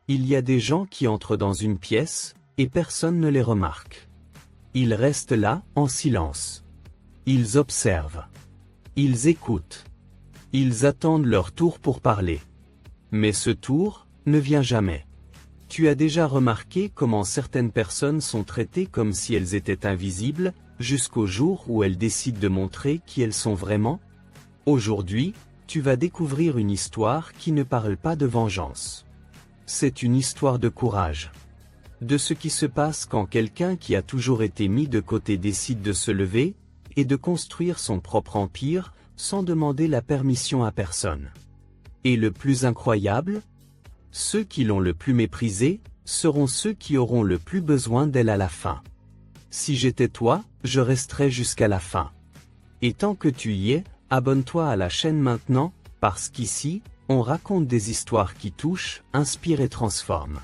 Il y a des gens qui entrent dans une pièce, et personne ne les remarque. Ils restent là, en silence. Ils observent. Ils écoutent. Ils attendent leur tour pour parler. Mais ce tour ne vient jamais. Tu as déjà remarqué comment certaines personnes sont traitées comme si elles étaient invisibles, jusqu'au jour où elles décident de montrer qui elles sont vraiment? Aujourd'hui, tu vas découvrir une histoire qui ne parle pas de vengeance. C'est une histoire de courage. De ce qui se passe quand quelqu'un qui a toujours été mis de côté décide de se lever, et de construire son propre empire, sans demander la permission à personne. Et le plus incroyable? Ceux qui l'ont le plus méprisé, seront ceux qui auront le plus besoin d'elle à la fin. Si j'étais toi, je resterais jusqu'à la fin. Et tant que tu y es, abonne-toi à la chaîne maintenant, parce qu'ici, on raconte des histoires qui touchent, inspirent et transforment.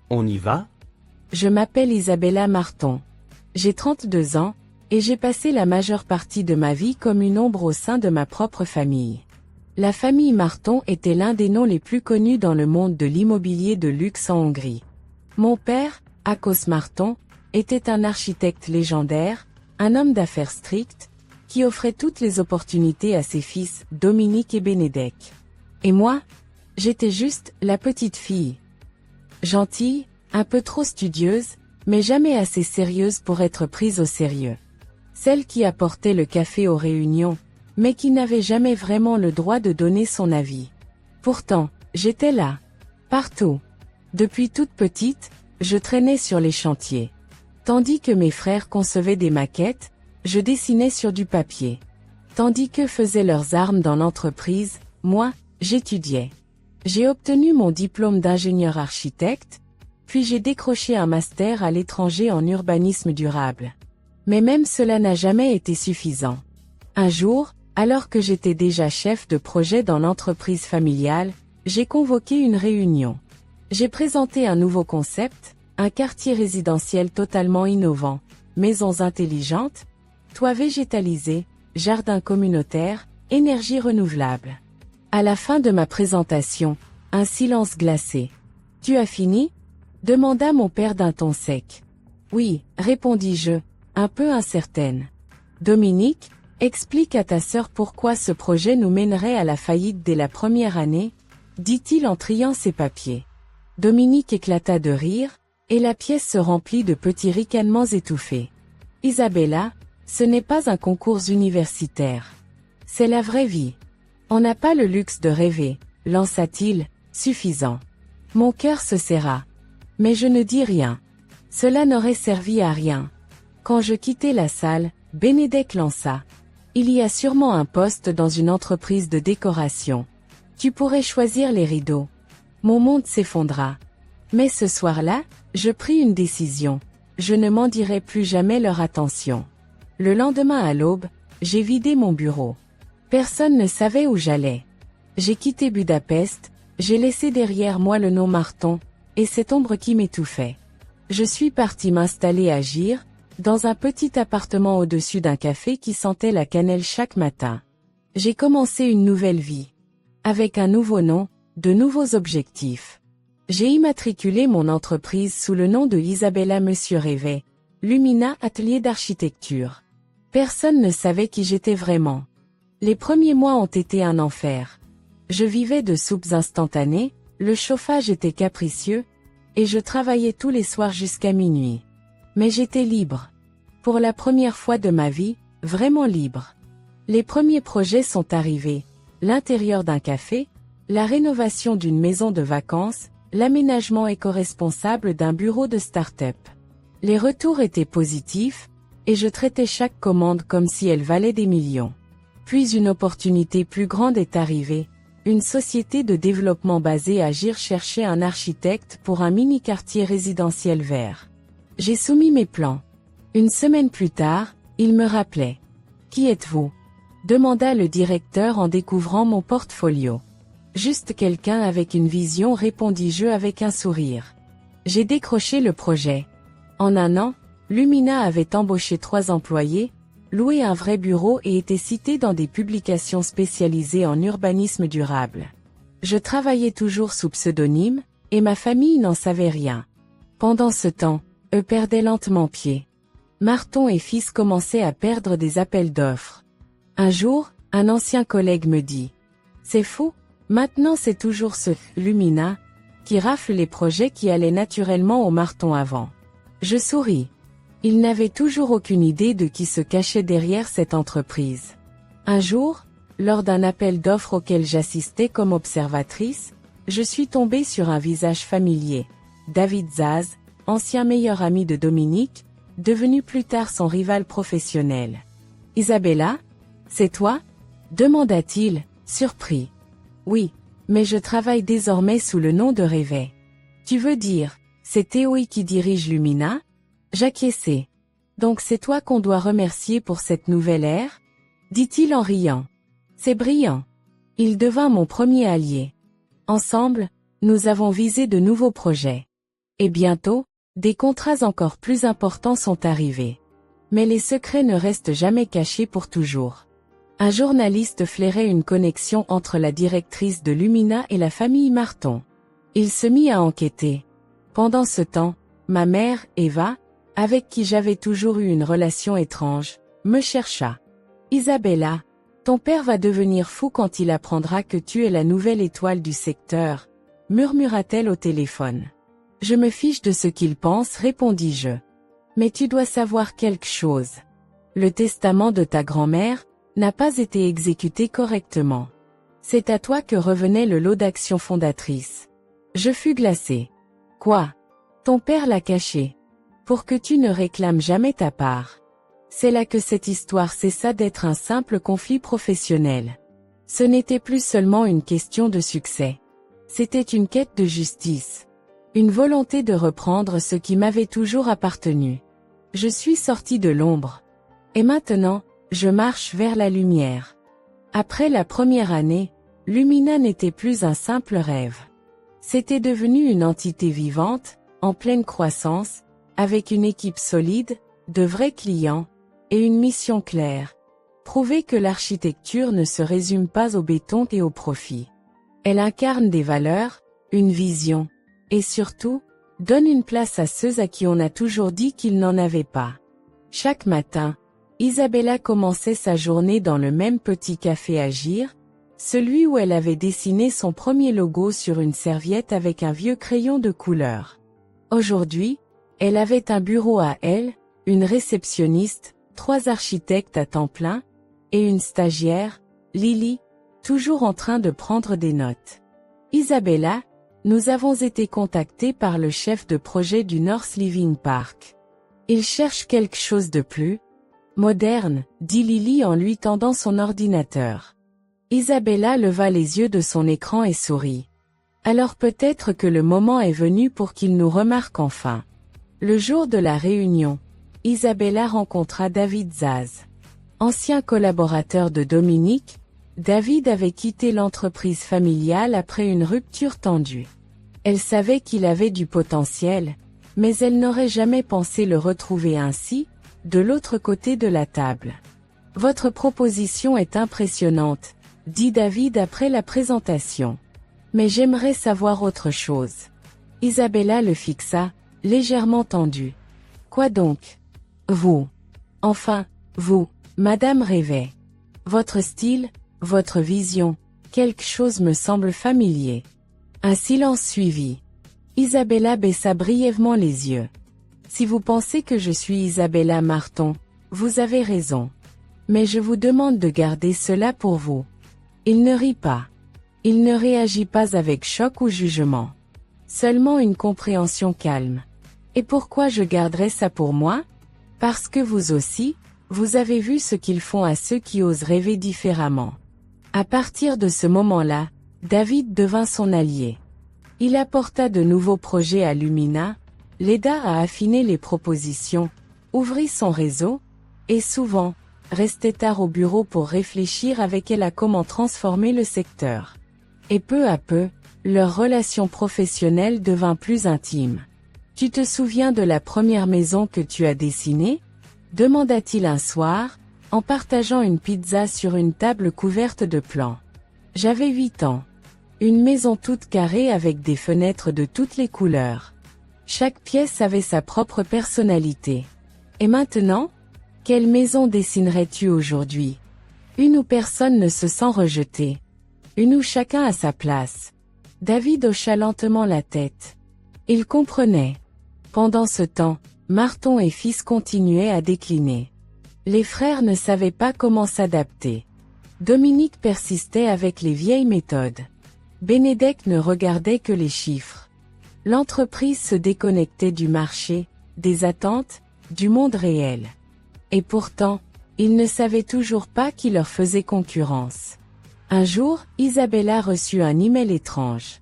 On y va? Je m'appelle Isabella Marton. J'ai 32 ans, et j'ai passé la majeure partie de ma vie comme une ombre au sein de ma propre famille. La famille Marton était l'un des noms les plus connus dans le monde de l'immobilier de luxe en Hongrie. Mon père, Ákos Marton, était un architecte légendaire, un homme d'affaires strict, qui offrait toutes les opportunités à ses fils, Dominique et Benedek. Et moi? J'étais juste la petite fille. Gentille, un peu trop studieuse, mais jamais assez sérieuse pour être prise au sérieux. Celle qui apportait le café aux réunions, mais qui n'avait jamais vraiment le droit de donner son avis. Pourtant, j'étais là. Partout. Depuis toute petite, je traînais sur les chantiers. Tandis que mes frères concevaient des maquettes, je dessinais sur du papier. Tandis qu'eux faisaient leurs armes dans l'entreprise, moi, j'étudiais. J'ai obtenu mon diplôme d'ingénieur architecte, puis j'ai décroché un master à l'étranger en urbanisme durable. Mais même cela n'a jamais été suffisant. Un jour, alors que j'étais déjà chef de projet dans l'entreprise familiale, j'ai convoqué une réunion. J'ai présenté un nouveau concept, un quartier résidentiel totalement innovant, maisons intelligentes, toits végétalisés, jardins communautaires, énergie renouvelable. À la fin de ma présentation, un silence glacé. « Tu as fini ?» demanda mon père d'un ton sec. « Oui, répondis-je, un peu incertaine. »« Dominique, explique à ta sœur pourquoi ce projet nous mènerait à la faillite dès la première année, » dit-il en triant ses papiers. Dominique éclata de rire, et la pièce se remplit de petits ricanements étouffés. « Isabella, ce n'est pas un concours universitaire. C'est la vraie vie. On n'a pas le luxe de rêver, lança-t-il, suffisant. » Mon cœur se serra. Mais je ne dis rien. Cela n'aurait servi à rien. Quand je quittai la salle, Benedek lança. « Il y a sûrement un poste dans une entreprise de décoration. Tu pourrais choisir les rideaux. » Mon monde s'effondra. Mais ce soir-là, je pris une décision. Je ne m'en dirai plus jamais leur attention. Le lendemain à l'aube, j'ai vidé mon bureau. Personne ne savait où j'allais. J'ai quitté Budapest, j'ai laissé derrière moi le nom Marton, et cette ombre qui m'étouffait. Je suis parti m'installer à Gir, dans un petit appartement au-dessus d'un café qui sentait la cannelle chaque matin. J'ai commencé une nouvelle vie. Avec un nouveau nom, de nouveaux objectifs. J'ai immatriculé mon entreprise sous le nom de Isabella Monsieur Rêvet, Lumina Atelier d'architecture. Personne ne savait qui j'étais vraiment. Les premiers mois ont été un enfer. Je vivais de soupes instantanées, le chauffage était capricieux, et je travaillais tous les soirs jusqu'à minuit. Mais j'étais libre. Pour la première fois de ma vie, vraiment libre. Les premiers projets sont arrivés. L'intérieur d'un café, la rénovation d'une maison de vacances, l'aménagement éco-responsable d'un bureau de start-up. Les retours étaient positifs, et je traitais chaque commande comme si elle valait des millions. Puis une opportunité plus grande est arrivée. Une société de développement basée à Gir cherchait un architecte pour un mini-quartier résidentiel vert. J'ai soumis mes plans. Une semaine plus tard, il me rappelait. « Qui êtes-vous » demanda le directeur en découvrant mon portfolio. « Juste quelqu'un avec une vision » répondis-je avec un sourire. J'ai décroché le projet. En un an, Lumina avait embauché 3 employés, loué un vrai bureau et était cité dans des publications spécialisées en urbanisme durable. Je travaillais toujours sous pseudonyme, et ma famille n'en savait rien. Pendant ce temps, eux perdaient lentement pied. Marton et fils commençaient à perdre des appels d'offres. Un jour, un ancien collègue me dit « C'est fou, maintenant c'est toujours ce Lumina qui rafle les projets qui allaient naturellement au Marton avant. » Je souris. Il n'avait toujours aucune idée de qui se cachait derrière cette entreprise. Un jour, lors d'un appel d'offres auquel j'assistais comme observatrice, je suis tombée sur un visage familier. David Zaz, ancien meilleur ami de Dominique, devenu plus tard son rival professionnel. « Isabella, c'est toi ?» demanda-t-il, surpris. « Oui, mais je travaille désormais sous le nom de Réveil. »« Tu veux dire, c'est Théoï qui dirige Lumina ?» J'acquiesçai. « Donc c'est toi qu'on doit remercier pour cette nouvelle ère ?» dit-il en riant. « C'est brillant. Il devint mon premier allié. Ensemble, nous avons visé de nouveaux projets. Et bientôt, des contrats encore plus importants sont arrivés. Mais les secrets ne restent jamais cachés pour toujours. » Un journaliste flairait une connexion entre la directrice de Lumina et la famille Marton. Il se mit à enquêter. Pendant ce temps, ma mère, Eva, avec qui j'avais toujours eu une relation étrange, me chercha. « Isabella, ton père va devenir fou quand il apprendra que tu es la nouvelle étoile du secteur, » murmura-t-elle au téléphone. « Je me fiche de ce qu'il pense, répondis-je. Mais tu dois savoir quelque chose. Le testament de ta grand-mère n'a pas été exécuté correctement. C'est à toi que revenait le lot d'actions fondatrices. » Je fus glacée. « Quoi? Ton père l'a caché. Pour que tu ne réclames jamais ta part. » C'est là que cette histoire cessa d'être un simple conflit professionnel. Ce n'était plus seulement une question de succès. C'était une quête de justice. Une volonté de reprendre ce qui m'avait toujours appartenu. Je suis sortie de l'ombre. Et maintenant, je marche vers la lumière. Après la première année, Lumina n'était plus un simple rêve. C'était devenu une entité vivante, en pleine croissance, avec une équipe solide, de vrais clients, et une mission claire. Prouver que l'architecture ne se résume pas au béton et au profit. Elle incarne des valeurs, une vision, et surtout, donne une place à ceux à qui on a toujours dit qu'ils n'en avaient pas. Chaque matin, Isabella commençait sa journée dans le même petit café Agir, celui où elle avait dessiné son premier logo sur une serviette avec un vieux crayon de couleur. Aujourd'hui, elle avait un bureau à elle, une réceptionniste, 3 architectes à temps plein, et une stagiaire, Lily, toujours en train de prendre des notes. Isabella, nous avons été contactés par le chef de projet du North Living Park. Il cherche quelque chose de plus moderne, dit Lily en lui tendant son ordinateur. Isabella leva les yeux de son écran et sourit. Alors peut-être que le moment est venu pour qu'il nous remarque enfin. Le jour de la réunion, Isabella rencontra David Zaz. Ancien collaborateur de Dominique, David avait quitté l'entreprise familiale après une rupture tendue. Elle savait qu'il avait du potentiel, mais elle n'aurait jamais pensé le retrouver ainsi, de l'autre côté de la table. « Votre proposition est impressionnante, » dit David après la présentation. « Mais j'aimerais savoir autre chose. » Isabella le fixa, légèrement tendue. « Quoi donc ? Vous. Enfin, vous, Madame Réveil. Votre style, votre vision, quelque chose me semble familier. » Un silence suivit. Isabella baissa brièvement les yeux. « Si vous pensez que je suis Isabella Marton, vous avez raison. Mais je vous demande de garder cela pour vous. » Il ne rit pas. Il ne réagit pas avec choc ou jugement. Seulement une compréhension calme. « Et pourquoi je garderais ça pour moi ? Parce que vous aussi, vous avez vu ce qu'ils font à ceux qui osent rêver différemment. » À partir de ce moment-là, David devint son allié. Il apporta de nouveaux projets à Lumina, l'aida à affiner les propositions, ouvrit son réseau, et souvent, restait tard au bureau pour réfléchir avec elle à comment transformer le secteur. Et peu à peu, leur relation professionnelle devint plus intime. « Tu te souviens de la première maison que tu as dessinée ? » demanda-t-il un soir, en partageant une pizza sur une table couverte de plans. « J'avais 8 ans. Une maison toute carrée avec des fenêtres de toutes les couleurs. Chaque pièce avait sa propre personnalité. Et maintenant? Quelle maison dessinerais-tu aujourd'hui? Une où personne ne se sent rejeté. Une où chacun a sa place. David hocha lentement la tête. Il comprenait. Pendant ce temps, Marton et fils continuaient à décliner. Les frères ne savaient pas comment s'adapter. Dominique persistait avec les vieilles méthodes. Bénédecte ne regardait que les chiffres. L'entreprise se déconnectait du marché, des attentes, du monde réel. Et pourtant, ils ne savaient toujours pas qui leur faisait concurrence. Un jour, Isabella reçut un email étrange.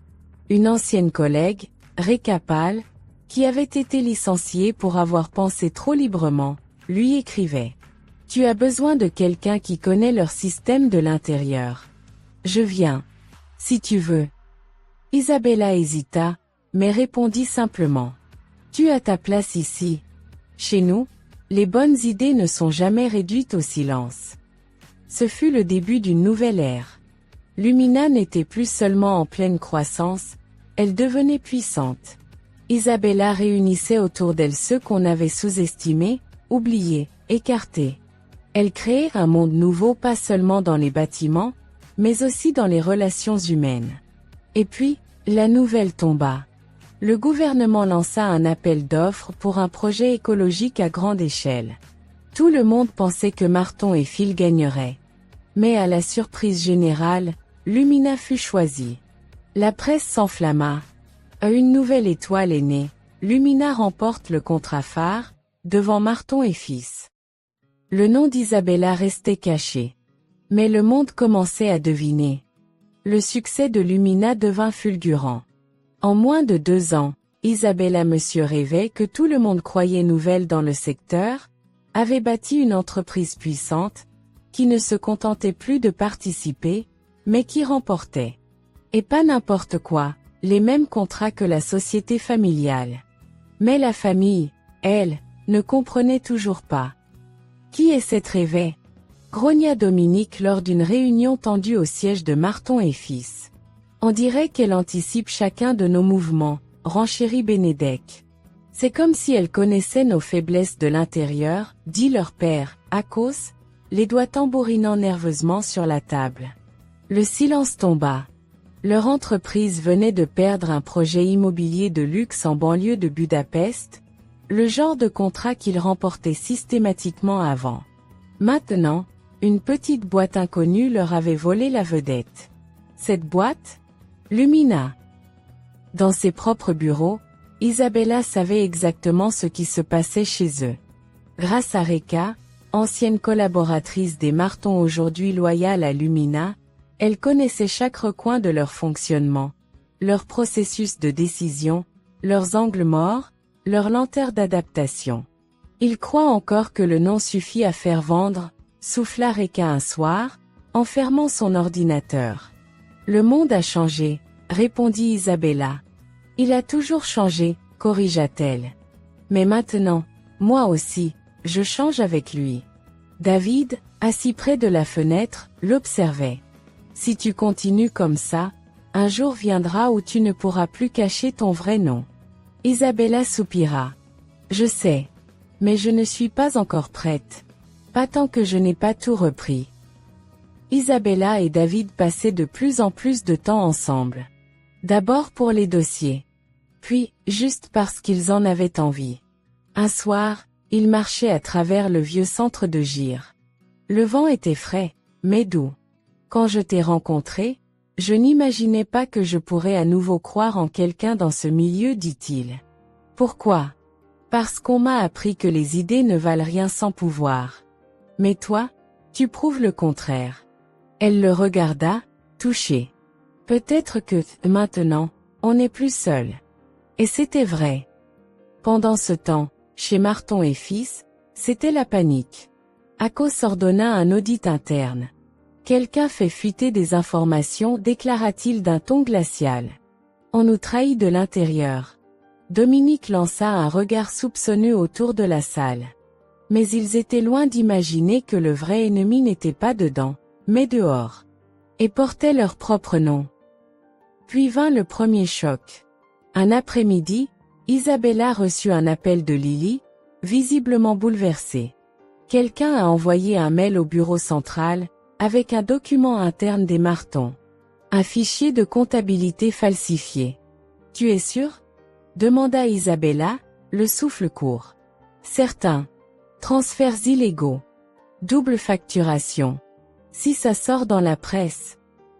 Une ancienne collègue, Réka Pal, qui avait été licenciée pour avoir pensé trop librement, lui écrivait. « Tu as besoin de quelqu'un qui connaît leur système de l'intérieur. Je viens. Si tu veux. » Isabella hésita, mais répondit simplement. « Tu as ta place ici. Chez nous, les bonnes idées ne sont jamais réduites au silence. » Ce fut le début d'une nouvelle ère. Lumina n'était plus seulement en pleine croissance, elle devenait puissante. Isabella réunissait autour d'elle ceux qu'on avait sous-estimés, oubliés, écartés. Elle créait un monde nouveau pas seulement dans les bâtiments, mais aussi dans les relations humaines. Et puis, la nouvelle tomba. Le gouvernement lança un appel d'offres pour un projet écologique à grande échelle. Tout le monde pensait que Marton et Phil gagneraient. Mais à la surprise générale, Lumina fut choisie. La presse s'enflamma. Une nouvelle étoile est née. Lumina remporte le contrat phare, devant Marton et fils. Le nom d'Isabella restait caché. Mais le monde commençait à deviner. Le succès de Lumina devint fulgurant. En moins de 2 ans, Isabella Monsieur rêvait que tout le monde croyait nouvelle dans le secteur, avait bâti une entreprise puissante, qui ne se contentait plus de participer, mais qui remportait. Et pas n'importe quoi, les mêmes contrats que la société familiale. Mais la famille, elle, ne comprenait toujours pas. Qui est cette rêvée? Grogna Dominique lors d'une réunion tendue au siège de Marton et fils. On dirait qu'elle anticipe chacun de nos mouvements, renchérit Bénédecte. C'est comme si elle connaissait nos faiblesses de l'intérieur, dit leur père, Akos, les doigts tambourinant nerveusement sur la table. Le silence tomba. Leur entreprise venait de perdre un projet immobilier de luxe en banlieue de Budapest, le genre de contrat qu'ils remportaient systématiquement avant. Maintenant, une petite boîte inconnue leur avait volé la vedette. Cette boîte? Lumina. Dans ses propres bureaux, Isabella savait exactement ce qui se passait chez eux. Grâce à Réka, ancienne collaboratrice des Marton aujourd'hui loyale à Lumina, elle connaissait chaque recoin de leur fonctionnement, leur processus de décision, leurs angles morts, leurs lenteurs d'adaptation. Il croit encore que le nom suffit à faire vendre, souffla Réka un soir, en fermant son ordinateur. Le monde a changé, répondit Isabella. Il a toujours changé, corrigea-t-elle. Mais maintenant, moi aussi, je change avec lui. David, assis près de la fenêtre, l'observait. Si tu continues comme ça, un jour viendra où tu ne pourras plus cacher ton vrai nom. Isabella soupira. Je sais. Mais je ne suis pas encore prête. Pas tant que je n'ai pas tout repris. Isabella et David passaient de plus en plus de temps ensemble. D'abord pour les dossiers. Puis, juste parce qu'ils en avaient envie. Un soir, ils marchaient à travers le vieux centre de Gire. Le vent était frais, mais doux. Quand je t'ai rencontré, je n'imaginais pas que je pourrais à nouveau croire en quelqu'un dans ce milieu, dit-il. Pourquoi? Parce qu'on m'a appris que les idées ne valent rien sans pouvoir. Mais toi, tu prouves le contraire. Elle le regarda, touchée. Peut-être que, maintenant, on n'est plus seul. Et c'était vrai. Pendant ce temps, chez Marton et fils, c'était la panique. Akos ordonna un audit interne. Quelqu'un fait fuiter des informations, déclara-t-il d'un ton glacial. On nous trahit de l'intérieur. Dominique lança un regard soupçonneux autour de la salle. Mais ils étaient loin d'imaginer que le vrai ennemi n'était pas dedans, mais dehors. Et portait leur propre nom. Puis vint le premier choc. Un après-midi, Isabella reçut un appel de Lily, visiblement bouleversée. Quelqu'un a envoyé un mail au bureau central, avec un document interne des Marton. Un fichier de comptabilité falsifié. « Tu es sûr ?» demanda Isabella, le souffle court. « Certain. Transferts illégaux. Double facturation. Si ça sort dans la presse. »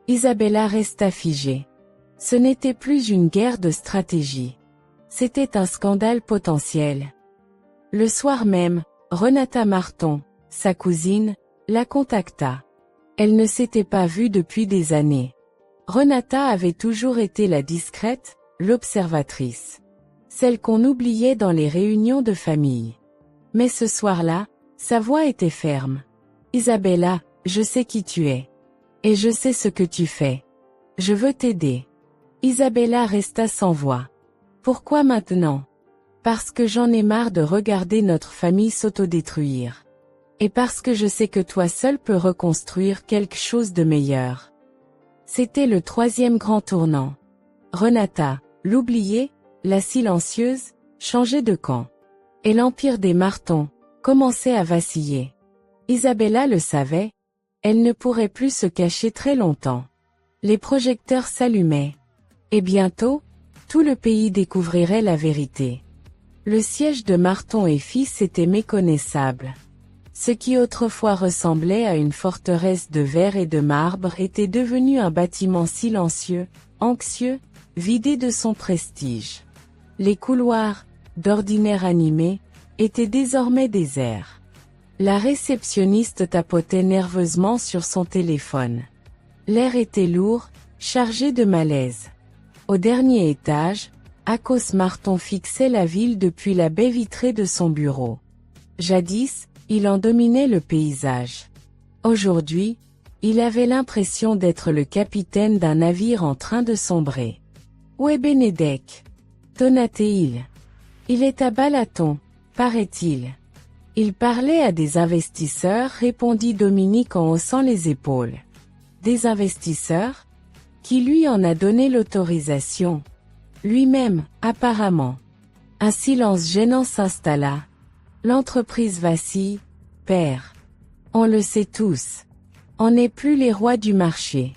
Isabella resta figée. Ce n'était plus une guerre de stratégie. C'était un scandale potentiel. Le soir même, Renata Marton, sa cousine, la contacta. Elle ne s'était pas vue depuis des années. Renata avait toujours été la discrète, l'observatrice. Celle qu'on oubliait dans les réunions de famille. Mais ce soir-là, sa voix était ferme. « Isabella, je sais qui tu es. Et je sais ce que tu fais. Je veux t'aider. » Isabella resta sans voix. « Pourquoi maintenant ? » Parce que j'en ai marre de regarder notre famille s'autodétruire. Et parce que je sais que toi seul peux reconstruire quelque chose de meilleur. C'était le troisième grand tournant. Renata, l'oubliée, la silencieuse, changeait de camp. Et l'empire des Marton commençait à vaciller. Isabella le savait, elle ne pourrait plus se cacher très longtemps. Les projecteurs s'allumaient. Et bientôt, tout le pays découvrirait la vérité. Le siège de Marton et Fils était méconnaissable. Ce qui autrefois ressemblait à une forteresse de verre et de marbre était devenu un bâtiment silencieux, anxieux, vidé de son prestige. Les couloirs, d'ordinaire animés, étaient désormais déserts. La réceptionniste tapotait nerveusement sur son téléphone. L'air était lourd, chargé de malaise. Au dernier étage, Akos Marton fixait la ville depuis la baie vitrée de son bureau. Jadis, il en dominait le paysage. Aujourd'hui, il avait l'impression d'être le capitaine d'un navire en train de sombrer. « Où est Benedek ?» tonna-t-il. « Il est à Balaton, paraît-il. » Il parlait à des investisseurs, répondit Dominique en haussant les épaules. « Des investisseurs ? Qui lui en a donné l'autorisation ? Lui-même, apparemment. » Un silence gênant s'installa. L'entreprise vacille, père. On le sait tous. On n'est plus les rois du marché.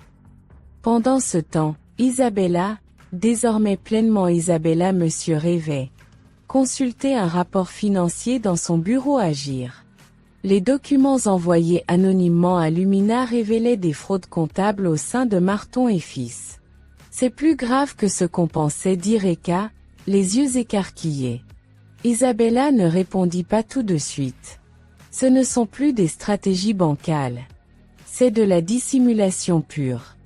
Pendant ce temps, Isabella, désormais pleinement Isabella Monsieur rêvait, consultait un rapport financier dans son bureau Agir. Les documents envoyés anonymement à Lumina révélaient des fraudes comptables au sein de Marton et Fils. C'est plus grave que ce qu'on pensait, dit Reka, les yeux écarquillés. Isabella ne répondit pas tout de suite. Ce ne sont plus des stratégies bancales. C'est de la dissimulation pure.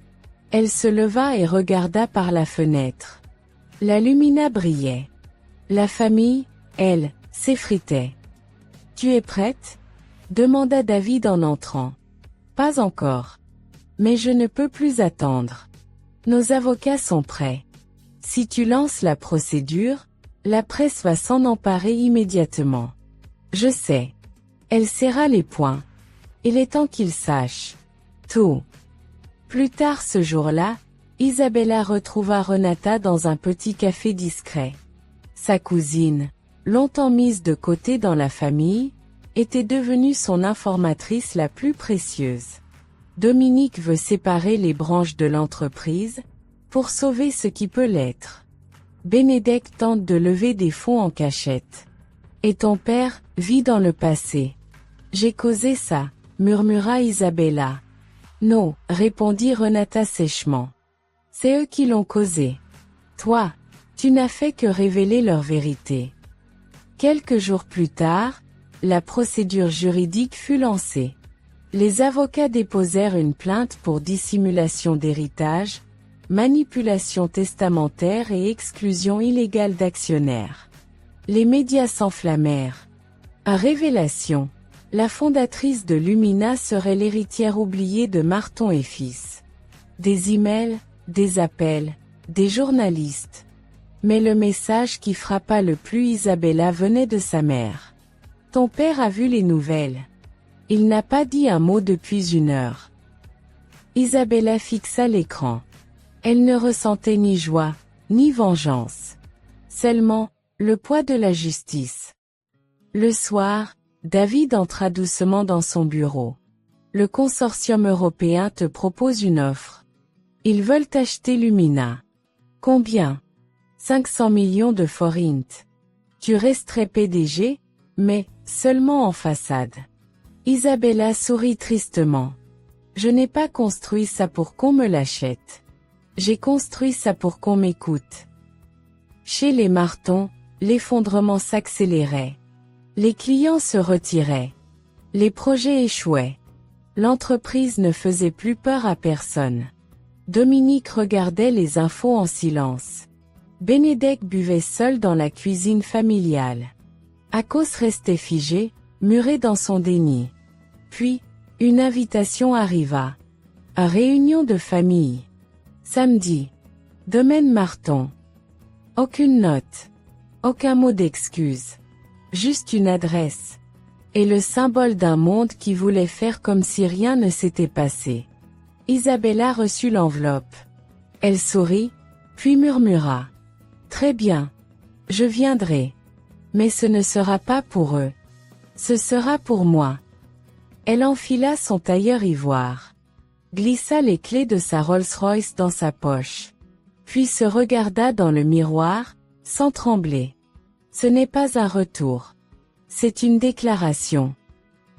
Elle se leva et regarda par la fenêtre. La Lumina brillait. La famille, elle, s'effritait. « Tu es prête ? » demanda David en entrant. « Pas encore. Mais je ne peux plus attendre. Nos avocats sont prêts. Si tu lances la procédure, la presse va s'en emparer immédiatement. Je sais. » Elle serra les poings. Il est temps qu'il sache. Tout. Plus tard ce jour-là, Isabella retrouva Renata dans un petit café discret. Sa cousine, longtemps mise de côté dans la famille, était devenue son informatrice la plus précieuse. Dominique veut séparer les branches de l'entreprise, pour sauver ce qui peut l'être. Benedek tente de lever des fonds en cachette. Et ton père vit dans le passé. J'ai causé ça, murmura Isabella. Non, répondit Renata sèchement. C'est eux qui l'ont causé. Toi, tu n'as fait que révéler leur vérité. Quelques jours plus tard, la procédure juridique fut lancée. Les avocats déposèrent une plainte pour dissimulation d'héritage, manipulation testamentaire et exclusion illégale d'actionnaires. Les médias s'enflammèrent. À révélation, la fondatrice de Lumina serait l'héritière oubliée de Marton et Fils. Des emails, des appels, des journalistes. Mais le message qui frappa le plus Isabella venait de sa mère. Ton père a vu les nouvelles. Il n'a pas dit un mot depuis 1 heure. Isabella fixa l'écran. Elle ne ressentait ni joie, ni vengeance. Seulement, le poids de la justice. Le soir, David entra doucement dans son bureau. Le consortium européen te propose une offre. Ils veulent acheter Lumina. Combien? 500 millions de forints. Tu resterais PDG, mais seulement en façade. Isabella sourit tristement. Je n'ai pas construit ça pour qu'on me l'achète. J'ai construit ça pour qu'on m'écoute. Chez les Marton, l'effondrement s'accélérait. Les clients se retiraient. Les projets échouaient. L'entreprise ne faisait plus peur à personne. Dominique regardait les infos en silence. Bénédek buvait seul dans la cuisine familiale. Akos restait figé, muré dans son déni. Puis, une invitation arriva. À réunion de famille. Samedi. Domaine Marton. Aucune note. Aucun mot d'excuse. Juste une adresse. Et le symbole d'un monde qui voulait faire comme si rien ne s'était passé. Isabella reçut l'enveloppe. Elle sourit, puis murmura. Très bien. Je viendrai. Mais ce ne sera pas pour eux. Ce sera pour moi. Elle enfila son tailleur ivoire. Glissa les clés de sa Rolls-Royce dans sa poche. Puis se regarda dans le miroir, sans trembler. Ce n'est pas un retour. C'est une déclaration.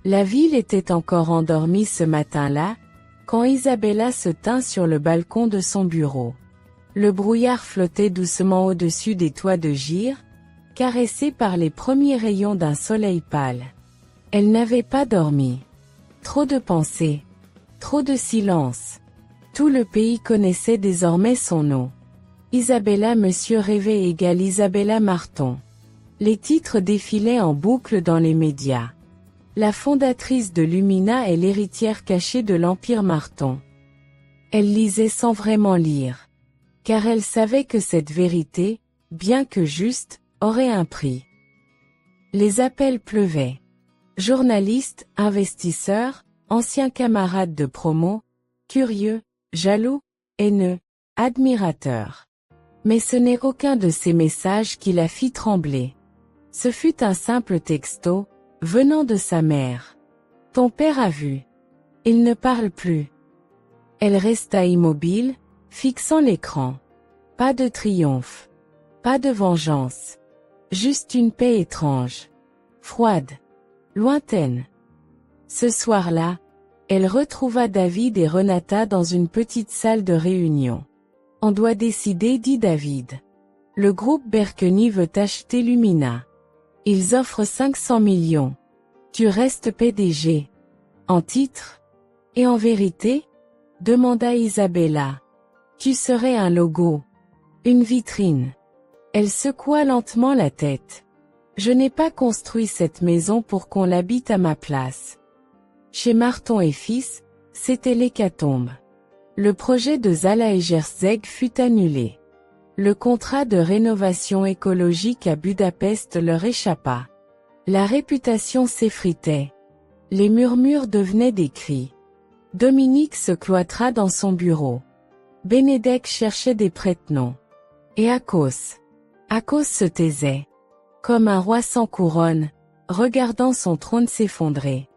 La ville était encore endormie ce matin-là, quand Isabella se tint sur le balcon de son bureau. Le brouillard flottait doucement au-dessus des toits de gire, caressé par les premiers rayons d'un soleil pâle. Elle n'avait pas dormi. Trop de pensées. Trop de silence. Tout le pays connaissait désormais son nom. Isabella Monsieur Rêvé égale Isabella Marton. Les titres défilaient en boucle dans les médias. La fondatrice de Lumina est l'héritière cachée de l'Empire Marton. Elle lisait sans vraiment lire. Car elle savait que cette vérité, bien que juste, aurait un prix. Les appels pleuvaient. Journalistes, investisseurs, anciens camarades de promo, curieux, jaloux, haineux, admirateurs. Mais ce n'est aucun de ces messages qui la fit trembler. Ce fut un simple texto, venant de sa mère. Ton père a vu. Il ne parle plus. Elle resta immobile, fixant l'écran. Pas de triomphe. Pas de vengeance. Juste une paix étrange. Froide. Lointaine. Ce soir-là, elle retrouva David et Renata dans une petite salle de réunion. On doit décider, dit David. Le groupe Berkeny veut acheter Lumina. Ils offrent 500 millions. Tu restes PDG. En titre? Et en vérité? Demanda Isabella. Tu serais un logo. Une vitrine. Elle secoua lentement la tête. Je n'ai pas construit cette maison pour qu'on l'habite à ma place. Chez Marton et Fils, c'était l'hécatombe. Le projet de Zala et Gerseg fut annulé. Le contrat de rénovation écologique à Budapest leur échappa. La réputation s'effritait. Les murmures devenaient des cris. Dominique se cloîtra dans son bureau. Bénédek cherchait des prête-noms. Et Akos se taisait. Comme un roi sans couronne, regardant son trône s'effondrer.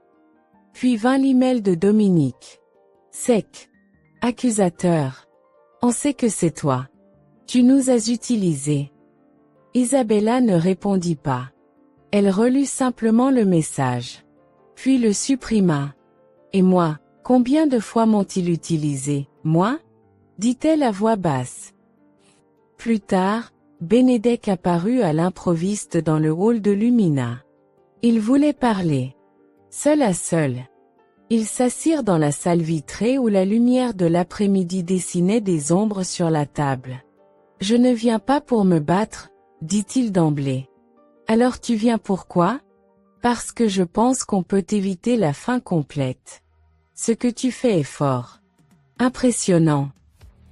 Puis vint l'email de Dominique. Sec. Accusateur. On sait que c'est toi. Tu nous as utilisés. Isabella ne répondit pas. Elle relut simplement le message. Puis le supprima. Et moi, combien de fois m'ont-ils utilisé, moi? Dit-elle à voix basse. Plus tard, Bénédek apparut à l'improviste dans le hall de Lumina. Il voulait parler. Seul à seul. Ils s'assirent dans la salle vitrée où la lumière de l'après-midi dessinait des ombres sur la table. « Je ne viens pas pour me battre, » dit-il d'emblée. « Alors tu viens pourquoi ? Parce que je pense qu'on peut éviter la fin complète. Ce que tu fais est fort. Impressionnant.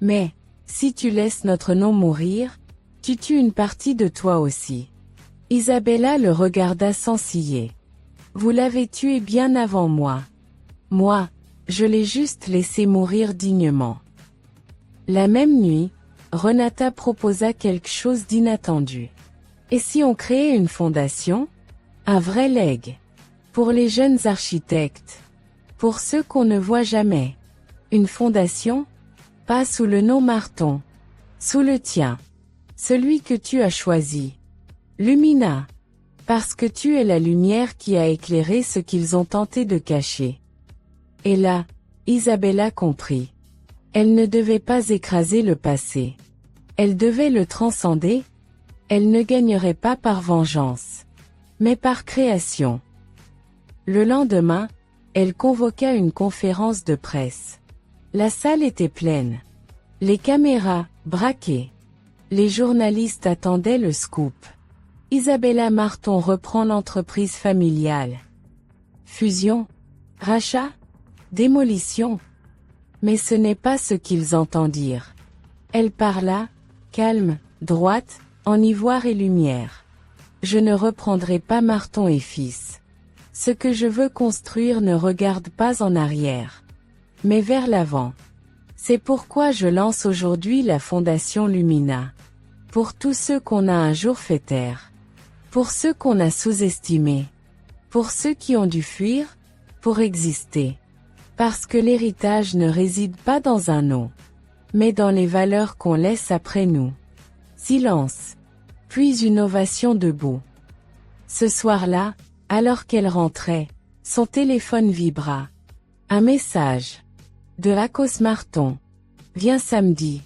Mais, si tu laisses notre nom mourir, tu tues une partie de toi aussi. » Isabella le regarda sans ciller. « Vous l'avez tué bien avant moi. Moi, je l'ai juste laissé mourir dignement. » La même nuit, Renata proposa quelque chose d'inattendu. Et si on créait une fondation? Un vrai legs. Pour les jeunes architectes. Pour ceux qu'on ne voit jamais. Une fondation? Pas sous le nom Marton. Sous le tien. Celui que tu as choisi. Lumina. Parce que tu es la lumière qui a éclairé ce qu'ils ont tenté de cacher. Et là, Isabella comprit. Elle ne devait pas écraser le passé. Elle devait le transcender. Elle ne gagnerait pas par vengeance, mais par création. Le lendemain, elle convoqua une conférence de presse. La salle était pleine. Les caméras, braquées. Les journalistes attendaient le scoop. Isabella Marton reprend l'entreprise familiale. Fusion? Rachat? Démolition? Mais ce n'est pas ce qu'ils entendirent. Elle parla, calme, droite, en ivoire et lumière. Je ne reprendrai pas Marton et fils. Ce que je veux construire ne regarde pas en arrière, mais vers l'avant. C'est pourquoi je lance aujourd'hui la Fondation Lumina. Pour tous ceux qu'on a un jour fait taire. Pour ceux qu'on a sous-estimés. Pour ceux qui ont dû fuir, pour exister. Parce que l'héritage ne réside pas dans un nom, mais dans les valeurs qu'on laisse après nous. Silence. Puis une ovation debout. Ce soir-là, alors qu'elle rentrait, son téléphone vibra. Un message. De Akos Marton. Viens samedi.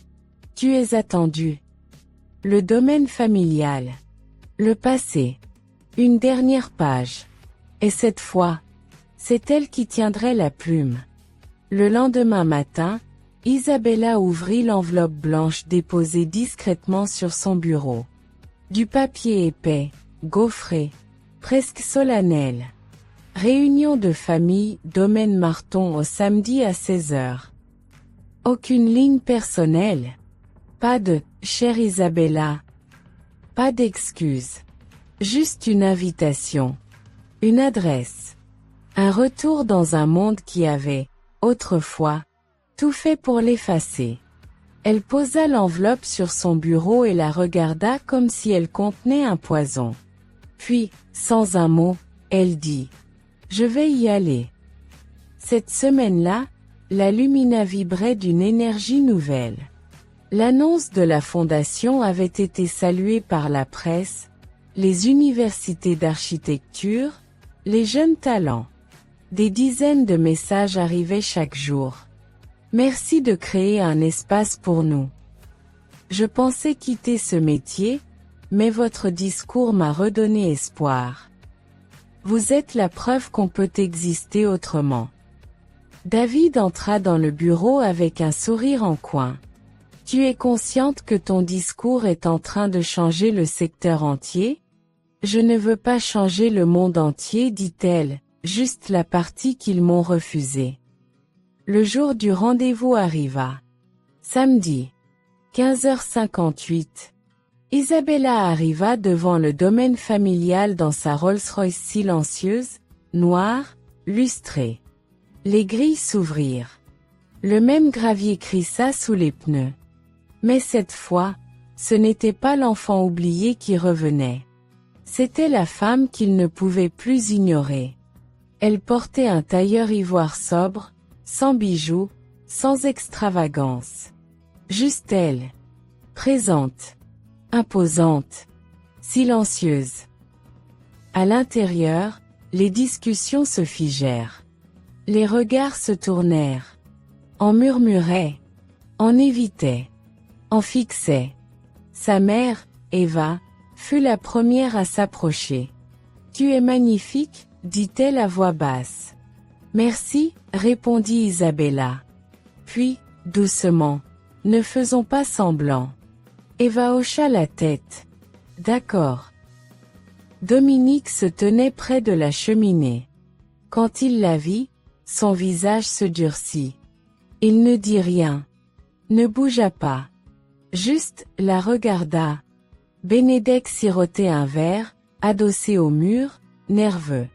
Tu es attendu. Le domaine familial. Le passé. Une dernière page. Et cette fois, c'est elle qui tiendrait la plume. Le lendemain matin, Isabella ouvrit l'enveloppe blanche déposée discrètement sur son bureau. Du papier épais, gaufré, presque solennel. Réunion de famille, domaine Marton au samedi à 16 heures. Aucune ligne personnelle. Pas de « Chère Isabella ». Pas d'excuses. Juste une invitation. Une adresse. Un retour dans un monde qui avait, autrefois, tout fait pour l'effacer. Elle posa l'enveloppe sur son bureau et la regarda comme si elle contenait un poison. Puis, sans un mot, elle dit « Je vais y aller ». Cette semaine-là, la Lumina vibrait d'une énergie nouvelle. L'annonce de la fondation avait été saluée par la presse, les universités d'architecture, les jeunes talents. Des dizaines de messages arrivaient chaque jour. Merci de créer un espace pour nous. Je pensais quitter ce métier, mais votre discours m'a redonné espoir. Vous êtes la preuve qu'on peut exister autrement. David entra dans le bureau avec un sourire en coin. Tu es consciente que ton discours est en train de changer le secteur entier? Je ne veux pas changer le monde entier, dit-elle. Juste la partie qu'ils m'ont refusée. Le jour du rendez-vous arriva. Samedi. 15h58. Isabella arriva devant le domaine familial dans sa Rolls-Royce silencieuse, noire, lustrée. Les grilles s'ouvrirent. Le même gravier crissa sous les pneus. Mais cette fois, ce n'était pas l'enfant oublié qui revenait. C'était la femme qu'il ne pouvait plus ignorer. Elle portait un tailleur ivoire sobre, sans bijoux, sans extravagance. Juste elle. Présente. Imposante. Silencieuse. À l'intérieur, les discussions se figèrent. Les regards se tournèrent. On murmurait. On évitait. On fixait. Sa mère, Eva, fut la première à s'approcher. « Tu es magnifique », dit-elle à voix basse. « Merci », répondit Isabella. Puis, doucement, « Ne faisons pas semblant. » Eva hocha la tête. « D'accord. » Dominique se tenait près de la cheminée. Quand il la vit, son visage se durcit. Il ne dit rien. Ne bougea pas. Juste, la regarda. Bénédek sirotait un verre, adossé au mur, nerveux.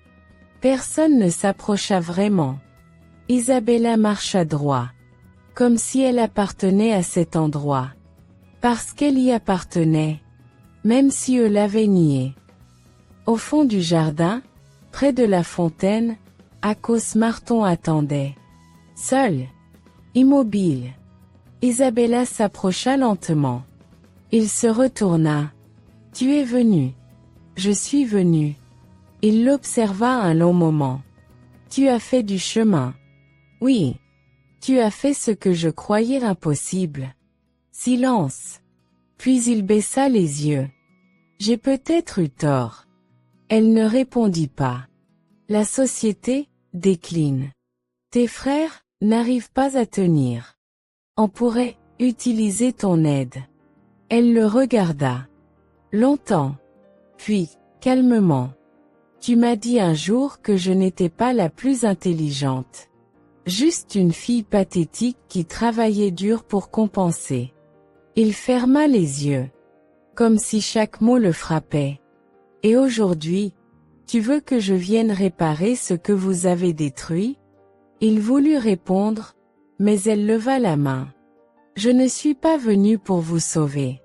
Personne ne s'approcha vraiment. Isabella marcha droit. Comme si elle appartenait à cet endroit. Parce qu'elle y appartenait. Même si eux l'avaient nié. Au fond du jardin, près de la fontaine, Akos Marton attendait. Seul. Immobile. Isabella s'approcha lentement. Il se retourna. Tu es venu. Je suis venu. Il l'observa un long moment. Tu as fait du chemin. Oui. Tu as fait ce que je croyais impossible. Silence. Puis il baissa les yeux. J'ai peut-être eu tort. Elle ne répondit pas. La société décline. Tes frères n'arrivent pas à tenir. On pourrait utiliser ton aide. Elle le regarda. Longtemps. Puis, calmement. Tu m'as dit un jour que je n'étais pas la plus intelligente. Juste une fille pathétique qui travaillait dur pour compenser. Il ferma les yeux. Comme si chaque mot le frappait. Et aujourd'hui, tu veux que je vienne réparer ce que vous avez détruit? Il voulut répondre, mais elle leva la main. Je ne suis pas venu pour vous sauver.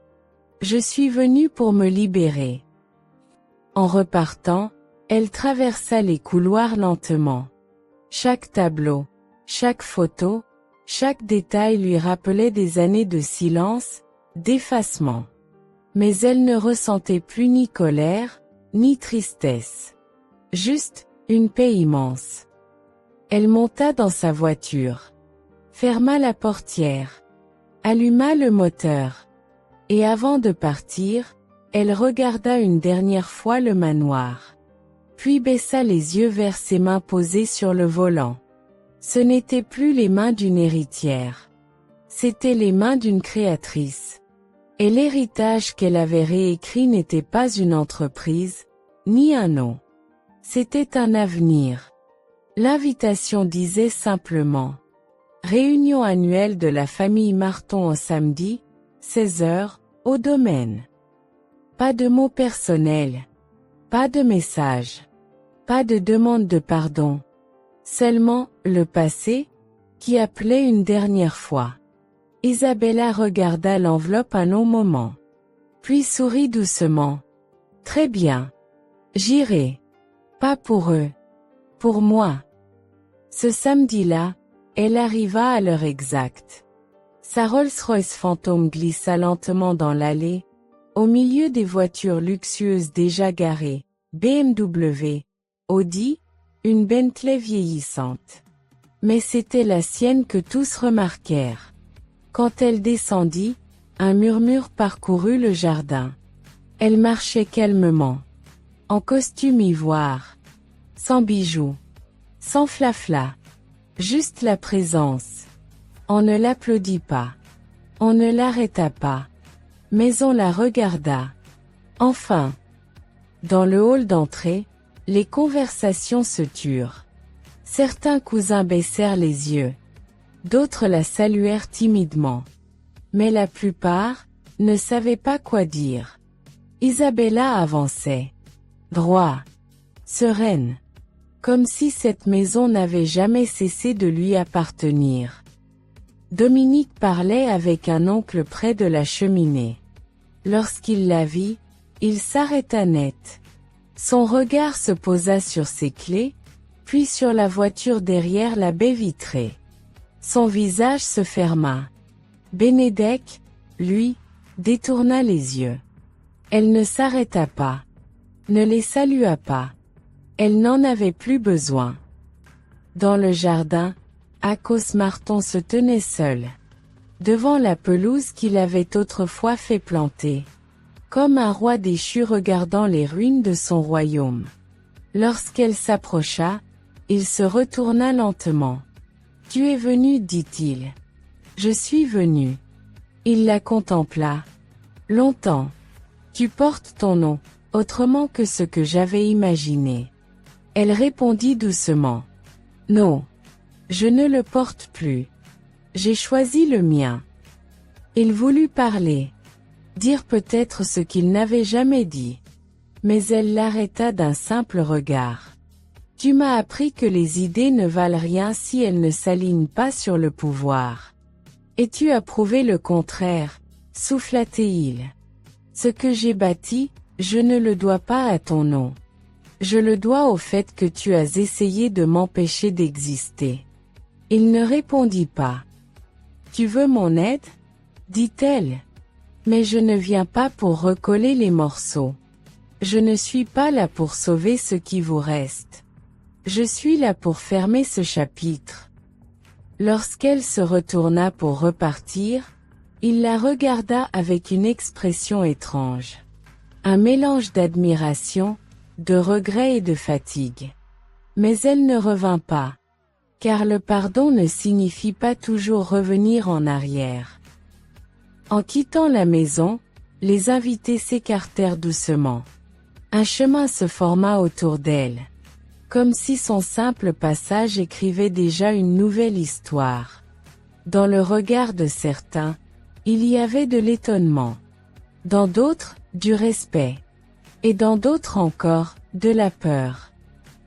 Je suis venu pour me libérer. En repartant, elle traversa les couloirs lentement. Chaque tableau, chaque photo, chaque détail lui rappelait des années de silence, d'effacement. Mais elle ne ressentait plus ni colère, ni tristesse. Juste, une paix immense. Elle monta dans sa voiture. Ferma la portière. Alluma le moteur. Et avant de partir, elle regarda une dernière fois le manoir. Puis baissa les yeux vers ses mains posées sur le volant. Ce n'étaient plus les mains d'une héritière. C'étaient les mains d'une créatrice. Et l'héritage qu'elle avait réécrit n'était pas une entreprise, ni un nom. C'était un avenir. L'invitation disait simplement « Réunion annuelle de la famille Marton au samedi, 16 h, au domaine ». Pas de mots personnels. Pas de message. Pas de demande de pardon. Seulement, le passé, qui appelait une dernière fois. Isabella regarda l'enveloppe un long moment. Puis sourit doucement. Très bien. J'irai. Pas pour eux. Pour moi. Ce samedi-là, elle arriva à l'heure exacte. Sa Rolls-Royce fantôme glissa lentement dans l'allée, au milieu des voitures luxueuses déjà garées, BMW, Audi, une Bentley vieillissante. Mais c'était la sienne que tous remarquèrent. Quand elle descendit, un murmure parcourut le jardin. Elle marchait calmement. En costume ivoire. Sans bijoux. Sans flafla. Juste la présence. On ne l'applaudit pas. On ne l'arrêta pas. Mais on la regarda. Enfin. Dans le hall d'entrée, les conversations se turent. Certains cousins baissèrent les yeux. D'autres la saluèrent timidement. Mais la plupart ne savaient pas quoi dire. Isabella avançait. Droit. Sereine. Comme si cette maison n'avait jamais cessé de lui appartenir. Dominique parlait avec un oncle près de la cheminée. Lorsqu'il la vit, il s'arrêta net. Son regard se posa sur ses clés, puis sur la voiture derrière la baie vitrée. Son visage se ferma. Bénédek, lui, détourna les yeux. Elle ne s'arrêta pas. Ne les salua pas. Elle n'en avait plus besoin. Dans le jardin, Akos Marton se tenait seul. Devant la pelouse qu'il avait autrefois fait planter. Comme un roi déchu regardant les ruines de son royaume. Lorsqu'elle s'approcha, il se retourna lentement. « Tu es venu, dit-il. Je suis venu. » Il la contempla. Longtemps. « Tu portes ton nom, autrement que ce que j'avais imaginé. » Elle répondit doucement. « Non. Je ne le porte plus. J'ai choisi le mien. » Il voulut parler. Dire peut-être ce qu'il n'avait jamais dit. Mais elle l'arrêta d'un simple regard. « Tu m'as appris que les idées ne valent rien si elles ne s'alignent pas sur le pouvoir. Et tu as prouvé le contraire, souffla Théil. Ce que j'ai bâti, je ne le dois pas à ton nom. Je le dois au fait que tu as essayé de m'empêcher d'exister. Il ne répondit pas. Tu veux mon aide? Dit-elle. Mais je ne viens pas pour recoller les morceaux. Je ne suis pas là pour sauver ce qui vous reste. Je suis là pour fermer ce chapitre. Lorsqu'elle se retourna pour repartir, il la regarda avec une expression étrange. Un mélange d'admiration, de regret et de fatigue. Mais elle ne revint pas. Car le pardon ne signifie pas toujours revenir en arrière. En quittant la maison, les invités s'écartèrent doucement. Un chemin se forma autour d'elle. Comme si son simple passage écrivait déjà une nouvelle histoire. Dans le regard de certains, il y avait de l'étonnement. Dans d'autres, du respect. Et dans d'autres encore, de la peur.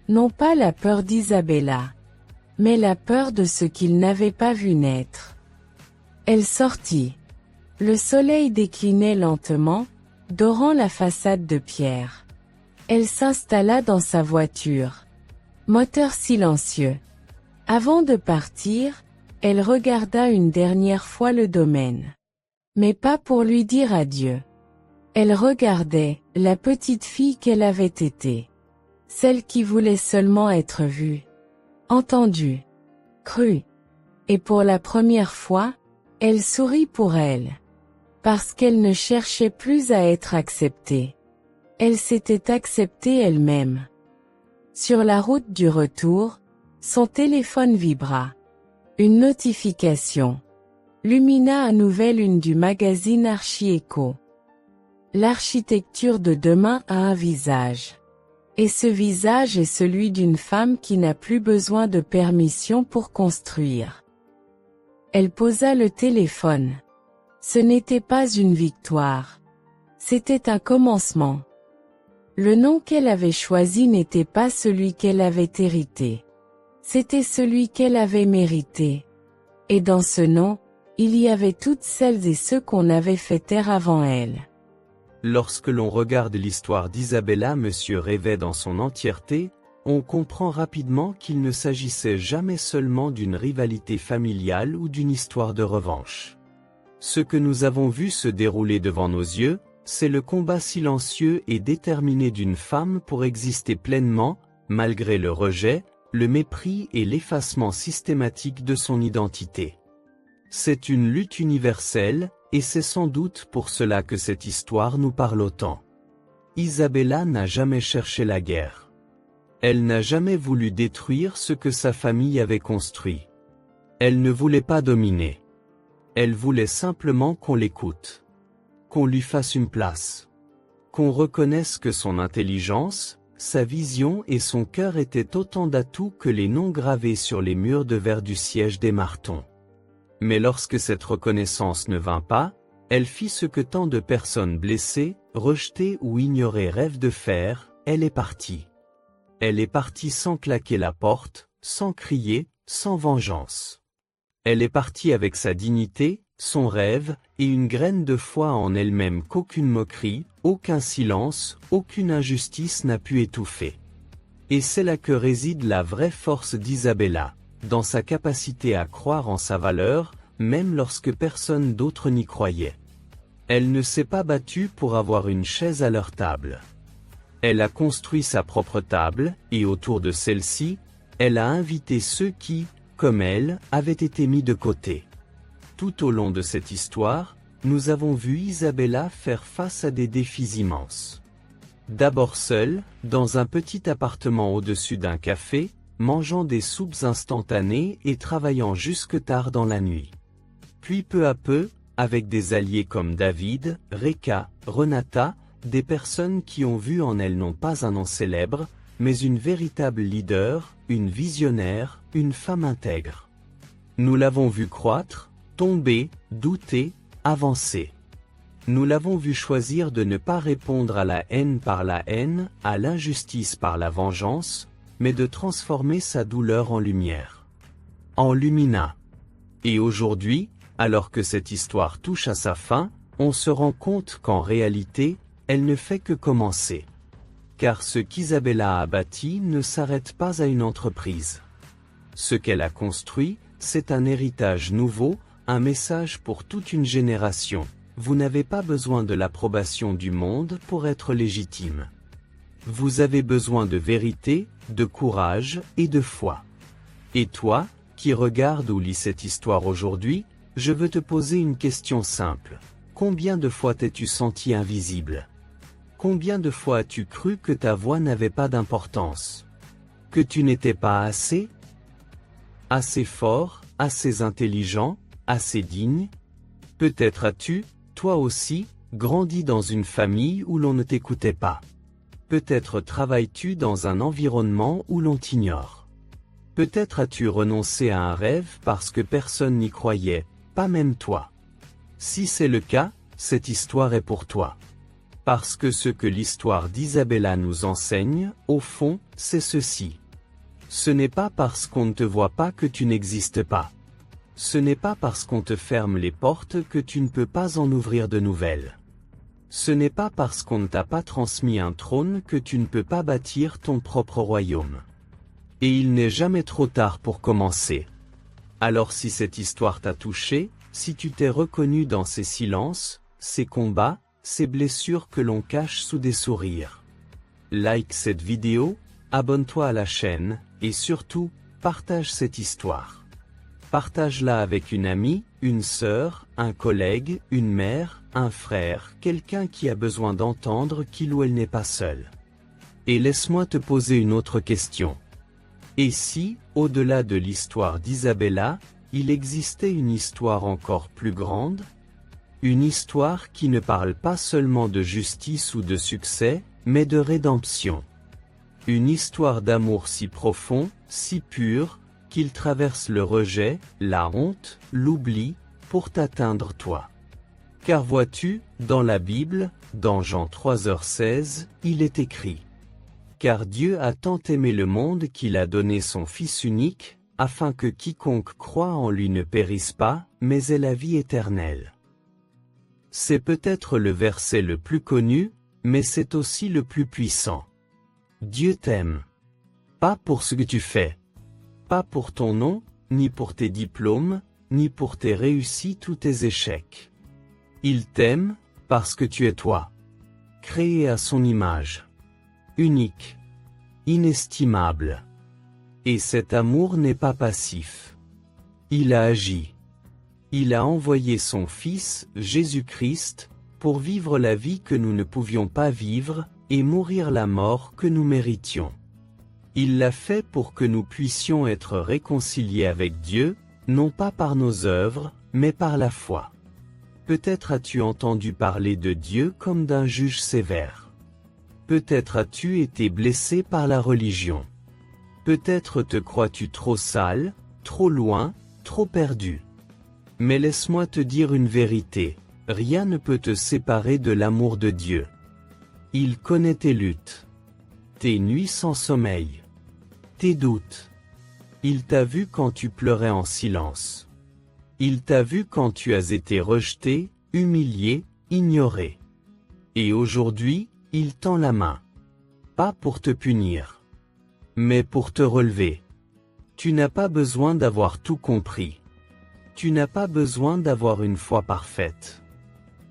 Non pas la peur d'Isabella, mais la peur de ce qu'ils n'avaient pas vu naître. Elle sortit. Le soleil déclinait lentement, dorant la façade de pierre. Elle s'installa dans sa voiture. Moteur silencieux. Avant de partir, elle regarda une dernière fois le domaine. Mais pas pour lui dire adieu. Elle regardait la petite fille qu'elle avait été. Celle qui voulait seulement être vue, entendue, crue. Et pour la première fois, elle sourit pour elle. Parce qu'elle ne cherchait plus à être acceptée. Elle s'était acceptée elle-même. Sur la route du retour, son téléphone vibra. Une notification. Lumina à nouvelle une du magazine Archie-Écho. L'architecture de demain a un visage. Et ce visage est celui d'une femme qui n'a plus besoin de permission pour construire. Elle posa le téléphone. Ce n'était pas une victoire. C'était un commencement. Le nom qu'elle avait choisi n'était pas celui qu'elle avait hérité. C'était celui qu'elle avait mérité. Et dans ce nom, il y avait toutes celles et ceux qu'on avait fait taire avant elle. Lorsque l'on regarde l'histoire d'Isabella, Monsieur rêvait dans son entièreté, on comprend rapidement qu'il ne s'agissait jamais seulement d'une rivalité familiale ou d'une histoire de revanche. Ce que nous avons vu se dérouler devant nos yeux, c'est le combat silencieux et déterminé d'une femme pour exister pleinement, malgré le rejet, le mépris et l'effacement systématique de son identité. C'est une lutte universelle, et c'est sans doute pour cela que cette histoire nous parle autant. Isabella n'a jamais cherché la guerre. Elle n'a jamais voulu détruire ce que sa famille avait construit. Elle ne voulait pas dominer. Elle voulait simplement qu'on l'écoute. Qu'on lui fasse une place. Qu'on reconnaisse que son intelligence, sa vision et son cœur étaient autant d'atouts que les noms gravés sur les murs de verre du siège des Marton. Mais lorsque cette reconnaissance ne vint pas, elle fit ce que tant de personnes blessées, rejetées ou ignorées rêvent de faire, elle est partie. Elle est partie sans claquer la porte, sans crier, sans vengeance. Elle est partie avec sa dignité, son rêve, et une graine de foi en elle-même qu'aucune moquerie, aucun silence, aucune injustice n'a pu étouffer. Et c'est là que réside la vraie force d'Isabella, dans sa capacité à croire en sa valeur, même lorsque personne d'autre n'y croyait. Elle ne s'est pas battue pour avoir une chaise à leur table. Elle a construit sa propre table, et autour de celle-ci, elle a invité ceux qui, comme elle, avaient été mis de côté. Tout au long de cette histoire, nous avons vu Isabella faire face à des défis immenses. D'abord seule, dans un petit appartement au-dessus d'un café, mangeant des soupes instantanées et travaillant jusque tard dans la nuit. Puis peu à peu, avec des alliés comme David, Reka, Renata, des personnes qui ont vu en elle non pas un nom célèbre, mais une véritable leader, une visionnaire, une femme intègre. Nous l'avons vu croître, tomber, douter, avancer. Nous l'avons vu choisir de ne pas répondre à la haine par la haine, à l'injustice par la vengeance, mais de transformer sa douleur en lumière. En lumina. Et aujourd'hui, Alors que cette histoire touche à sa fin, on se rend compte qu'en réalité, elle ne fait que commencer. Car ce qu'Isabella a bâti ne s'arrête pas à une entreprise. Ce qu'elle a construit, c'est un héritage nouveau, un message pour toute une génération. Vous n'avez pas besoin de l'approbation du monde pour être légitime. Vous avez besoin de vérité, de courage et de foi. Et toi, qui regarde ou lis cette histoire aujourd'hui, je veux te poser une question simple. Combien de fois t'es-tu senti invisible? Combien de fois as-tu cru que ta voix n'avait pas d'importance? Que tu n'étais pas assez? Assez fort, assez intelligent, assez digne? Peut-être as-tu, toi aussi, grandi dans une famille où l'on ne t'écoutait pas. Peut-être travailles-tu dans un environnement où l'on t'ignore. Peut-être as-tu renoncé à un rêve parce que personne n'y croyait, pas même toi. Si c'est le cas, cette histoire est pour toi. Parce que ce que l'histoire d'Isabella nous enseigne, au fond, c'est ceci. Ce n'est pas parce qu'on ne te voit pas que tu n'existes pas. Ce n'est pas parce qu'on te ferme les portes que tu ne peux pas en ouvrir de nouvelles. Ce n'est pas parce qu'on ne t'a pas transmis un trône que tu ne peux pas bâtir ton propre royaume. Et il n'est jamais trop tard pour commencer. Alors si cette histoire t'a touché, si tu t'es reconnu dans ces silences, ces combats, ces blessures que l'on cache sous des sourires. Like cette vidéo, abonne-toi à la chaîne, et surtout, partage cette histoire. Partage-la avec une amie, une sœur, un collègue, une mère, un frère, quelqu'un qui a besoin d'entendre qu'il ou elle n'est pas seul. Et laisse-moi te poser une autre question. Et si, au-delà de l'histoire d'Isabella, il existait une histoire encore plus grande? Une histoire qui ne parle pas seulement de justice ou de succès, mais de rédemption. Une histoire d'amour si profond, si pur, qu'il traverse le rejet, la honte, l'oubli, pour t'atteindre toi. Car vois-tu, dans la Bible, dans Jean 3h16, il est écrit: Car Dieu a tant aimé le monde qu'il a donné son Fils unique, afin que quiconque croit en lui ne périsse pas, mais ait la vie éternelle. C'est peut-être le verset le plus connu, mais c'est aussi le plus puissant. Dieu t'aime. Pas pour ce que tu fais. Pas pour ton nom, ni pour tes diplômes, ni pour tes réussites ou tes échecs. Il t'aime, parce que tu es toi. Créé à son image. Unique. Inestimable. Et cet amour n'est pas passif. Il a agi. Il a envoyé son Fils, Jésus-Christ, pour vivre la vie que nous ne pouvions pas vivre, et mourir la mort que nous méritions. Il l'a fait pour que nous puissions être réconciliés avec Dieu, non pas par nos œuvres, mais par la foi. Peut-être as-tu entendu parler de Dieu comme d'un juge sévère. Peut-être as-tu été blessé par la religion. Peut-être te crois-tu trop sale, trop loin, trop perdu. Mais laisse-moi te dire une vérité, rien ne peut te séparer de l'amour de Dieu. Il connaît tes luttes, tes nuits sans sommeil, tes doutes. Il t'a vu quand tu pleurais en silence. Il t'a vu quand tu as été rejeté, humilié, ignoré. Et aujourd'hui, il tend la main. Pas pour te punir, mais pour te relever. Tu n'as pas besoin d'avoir tout compris. Tu n'as pas besoin d'avoir une foi parfaite.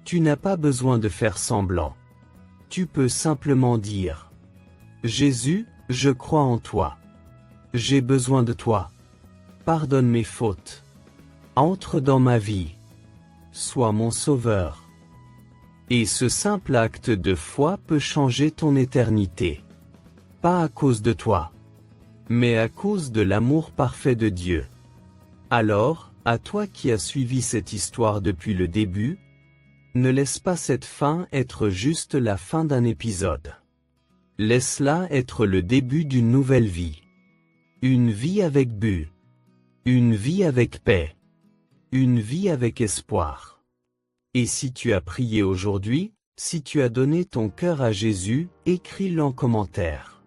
Tu n'as pas besoin de faire semblant. Tu peux simplement dire: Jésus, je crois en toi. J'ai besoin de toi. Pardonne mes fautes. Entre dans ma vie. Sois mon sauveur. Et ce simple acte de foi peut changer ton éternité. Pas à cause de toi, mais à cause de l'amour parfait de Dieu. Alors, à toi qui as suivi cette histoire depuis le début, ne laisse pas cette fin être juste la fin d'un épisode. Laisse-la être le début d'une nouvelle vie. Une vie avec but. Une vie avec paix. Une vie avec espoir. Et si tu as prié aujourd'hui, si tu as donné ton cœur à Jésus, écris-le en commentaire.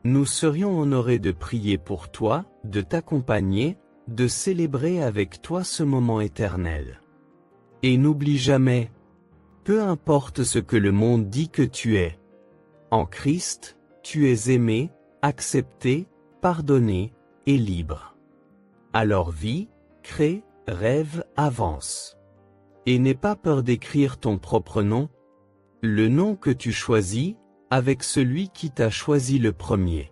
Nous serions honorés de prier pour toi, de t'accompagner, de célébrer avec toi ce moment éternel. Et n'oublie jamais, peu importe ce que le monde dit que tu es, en Christ, tu es aimé, accepté, pardonné et libre. Alors vis, crée, rêve, avance. Et n'aie pas peur d'écrire ton propre nom, le nom que tu choisis, avec celui qui t'a choisi le premier.